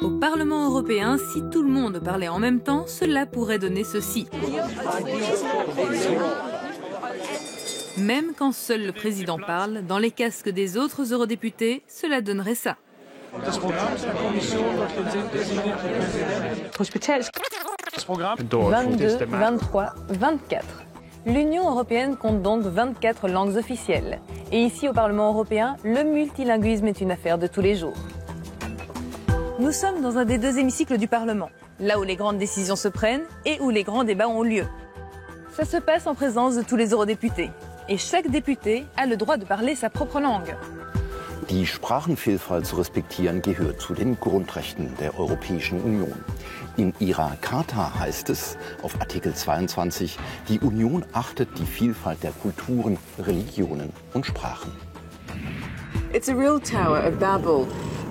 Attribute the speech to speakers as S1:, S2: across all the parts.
S1: Au Parlement européen, si tout le monde parlait en même temps, cela pourrait donner ceci. Même quand seul le président parle, dans les casques des autres eurodéputés, cela donnerait ça. 22, 23, 24. L'Union européenne compte donc 24 langues officielles. Et ici, au Parlement européen, le multilinguisme est une affaire de tous les jours. Nous sommes dans un des deux hémicycles du Parlement, là où les grandes décisions se prennent et où les grands débats ont lieu. Ça se passe en présence de tous les eurodéputés. Et chaque député a le droit de parler sa propre langue.
S2: Die Sprachenvielfalt zu respektieren gehört zu den Grundrechten der Europäischen Union. In ihrer Charta heißt es auf Artikel 22, die Union achtet die Vielfalt der Kulturen, Religionen und Sprachen.
S3: It's a real Tower of Babel.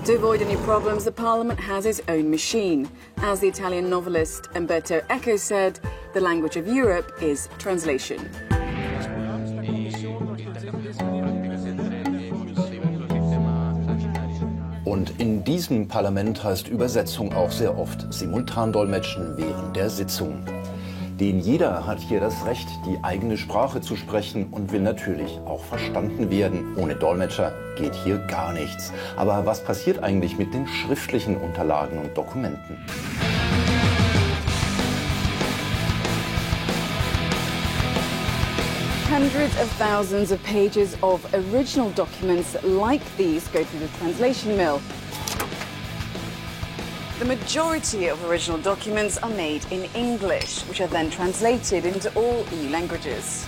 S3: To avoid any problems, the Parliament has its own machine. As the Italian novelist Umberto Eco said, the language of Europe is translation.
S2: Und in diesem Parlament heißt Übersetzung auch sehr oft Simultandolmetschen während der Sitzung. Denn jeder hat hier das Recht, die eigene Sprache zu sprechen und will natürlich auch verstanden werden. Ohne Dolmetscher geht hier gar nichts. Aber was passiert eigentlich mit den schriftlichen Unterlagen und Dokumenten?
S3: Hundreds of thousands of pages of original documents like these go through the translation mill. The majority of original documents are made in English, which are then translated into all EU languages.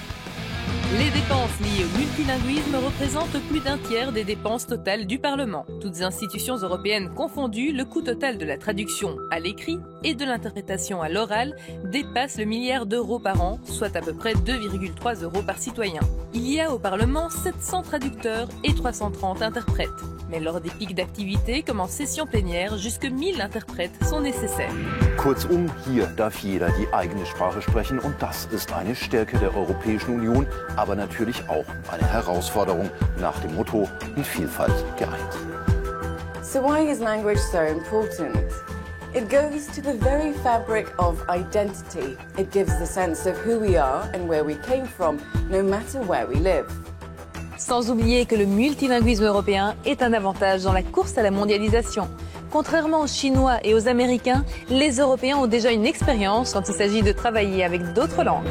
S1: Les dépenses liées au multilinguisme représentent plus d'un tiers des dépenses totales du Parlement. Toutes institutions européennes confondues, le coût total de la traduction à l'écrit et de l'interprétation à l'oral dépasse le milliard d'euros par an, soit à peu près 2,3 € par citoyen. Il y a au Parlement 700 traducteurs et 330 interprètes. Mais lors des pics d'activité, comme en session plénière, jusque 1000 interprètes sont nécessaires.
S2: Kurzum, hier darf jeder die eigene Sprache sprechen und das ist eine Stärke der Europäischen Union, aber natürlich auch eine Herausforderung nach dem Motto in Vielfalt geeint.
S3: So why is language so important? It goes to the very fabric of identity. It gives the sense of who we are and where we came from, no matter where we live.
S1: Sans oublier que le multilinguisme européen est un avantage dans la course à la mondialisation. Contrairement aux Chinois et aux Américains, les Européens ont déjà une expérience quand il s'agit de travailler avec d'autres langues.